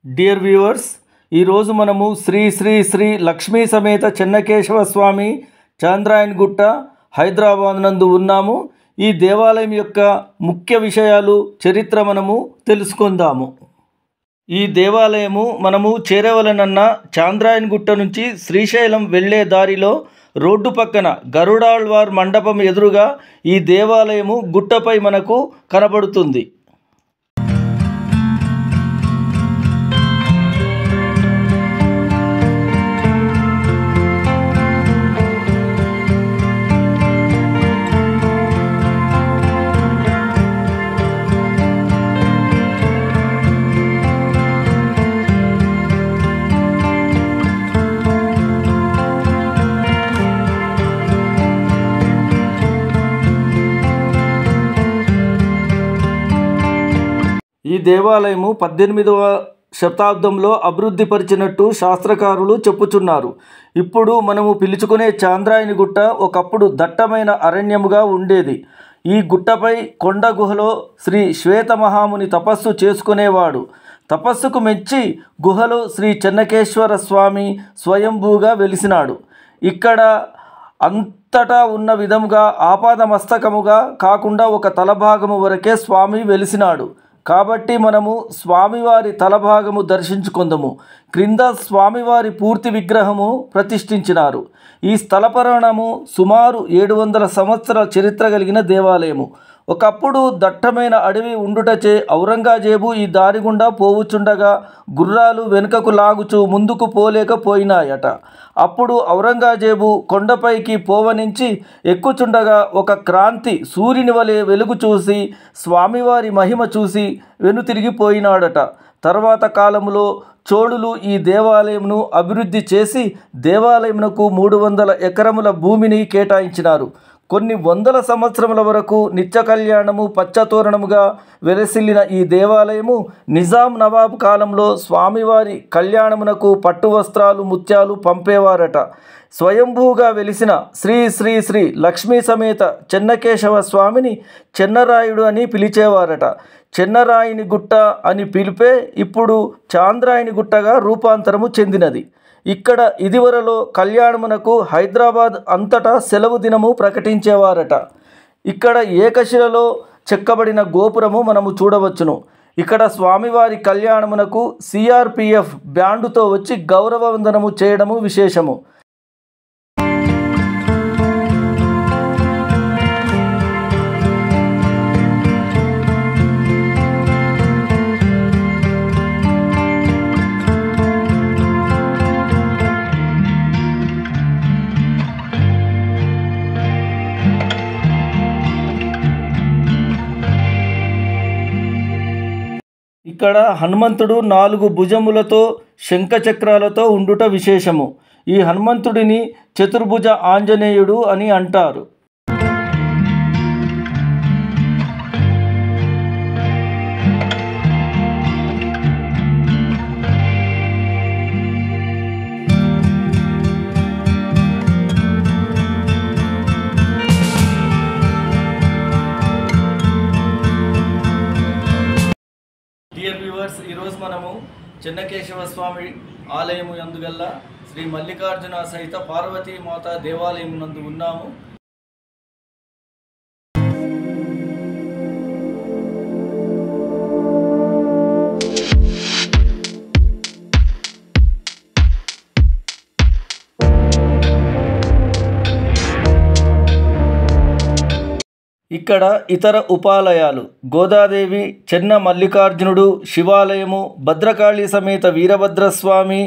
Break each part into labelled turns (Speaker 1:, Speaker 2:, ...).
Speaker 1: Dear viewers, ఈరోజు మనము శ్రీ శ్రీ శ్రీ లక్ష్మీ సమేత చెన్నకేశవ స్వామి చాంద్రాయణ గుట్ట హైదరాబాద్ నందు ఉన్నాము. ఈ దేవాలయం యొక్క ముఖ్య విషయాలు, చరిత్ర మనము తెలుసుకుందాము. ఈ దేవాలయము మనము చేరవలనన్న చాంద్రాయణ గుట్ట నుంచి శ్రీశైలం వెళ్ళే దారిలో రోడ్డు పక్కన గరుడాళ్వార్ మండపం ఎదురుగా ఈ దేవాలయము గుట్టపై మనకు కనబడుతుంది. ఈ దేవాలయము 18వ శతాబ్దంలో అభివృద్ధి పరిచినట్టు శాస్త్రకారులు చెప్పుచున్నారు. ఇప్పుడు మనము పిలుచుకునే చాంద్రాయణ గుట్ట ఒకప్పుడు దట్టమైన అరణ్యముగా ఉండేది. ఈ గుట్టపై కొండ గుహలో శ్రీ శ్వేత మహాముని తపస్సు చేసుకునేవాడు. తపస్సుకు మెచ్చి గుహలో శ్రీ చెన్నకేశ్వర స్వామి స్వయంభూగా వెలిసినాడు. ఇక్కడ అంతటా ఉన్న విధముగా ఆపాదమస్తకముగా కాకుండా ఒక తలభాగము వరకే స్వామి వెలిసినాడు. కాబట్టి మనము స్వామివారి తలభాగము దర్శించుకుందాము. క్రింద స్వామివారి పూర్తి విగ్రహము ప్రతిష్ఠించినారు. ఈ స్థల పురాణము సుమారు 700 సంవత్సరాల చరిత్ర కలిగిన దేవాలయము. ఒకప్పుడు దట్టమైన అడవి ఉండుటచే ఔరంగజేబు ఈ దారి గుండా పోవుచుండగా గుర్రాలు వెనుకకు లాగుచూ ముందుకు పోలేకపోయినాయట. అప్పుడు ఔరంగజేబు కొండపైకి పోవనించి ఎక్కుచుండగా ఒక క్రాంతి సూర్యుని వలె వెలుగు చూసి స్వామివారి మహిమ చూసి వెనుతిరిగిపోయినాడట. తర్వాత కాలంలో చోళులు ఈ దేవాలయమును అభివృద్ధి చేసి దేవాలయమునకు 300 ఎకరముల భూమిని కేటాయించినారు. కొన్ని వందల సంవత్సరముల వరకు నిత్య కళ్యాణము పచ్చతోరణముగా వెలసిల్లిన ఈ దేవాలయము నిజాం నవాబు కాలంలో స్వామివారి కళ్యాణమునకు పట్టు వస్త్రాలు ముత్యాలు పంపేవారట. స్వయంభూగా వెలిసిన శ్రీ శ్రీ శ్రీ లక్ష్మీ సమేత చెన్నకేశవ స్వామిని చెన్నరాయుడు అని పిలిచేవారట. చెన్నరాయని గుట్ట అని పిలిపే ఇప్పుడు చాంద్రాయణ గుట్టగా రూపాంతరము చెందినది. ఇక్కడ ఇదివరలో కళ్యాణమునకు హైదరాబాద్ అంతటా సెలవు దినము ప్రకటించేవారట. ఇక్కడ ఏకశిలలో చెక్కబడిన గోపురము మనము చూడవచ్చును. ఇక్కడ స్వామివారి కళ్యాణమునకు సిఆర్పిఎఫ్ బ్యాండుతో వచ్చి గౌరవ వందనము చేయడము విశేషము. ఇక్కడ హనుమంతుడు 4 భుజములతో శంఖచక్రాలతో ఉండుట విశేషము. ఈ హనుమంతుడిని చతుర్భుజ ఆంజనేయుడు అని అంటారు. డియర్ వ్యూవర్స్, ఈరోజు మనము చెన్నకేశవ స్వామి ఆలయము యందుగల్ల శ్రీ మల్లికార్జున సహిత పార్వతీ మాత దేవాలయం నందు ఉన్నాము. ఇక్కడ ఇతర ఉపాలయాలు గోదాదేవి, చెన్న మల్లికార్జునుడు, శివాలయము, భద్రకాళి సమేత వీరభద్రస్వామి,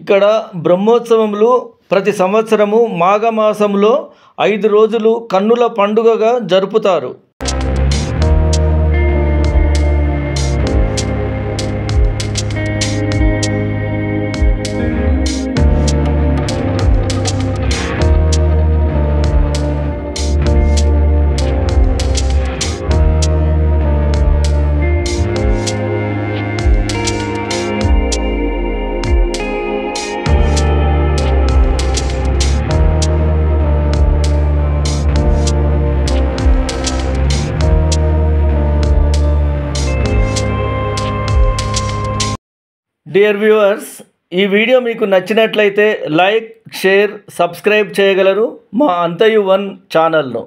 Speaker 1: ఇక్కడ బ్రహ్మోత్సవములు ప్రతి సంవత్సరము మాఘమాసంలో 5 రోజులు కన్నుల పండుగగా జరుపుతారు. డియర్ వ్యూవర్స్, ఈ వీడియో మీకు నచ్చినట్లయితే లైక్, షేర్, సబ్స్క్రైబ్ చేయగలరు మా అంతయు వన్ ఛానల్ను.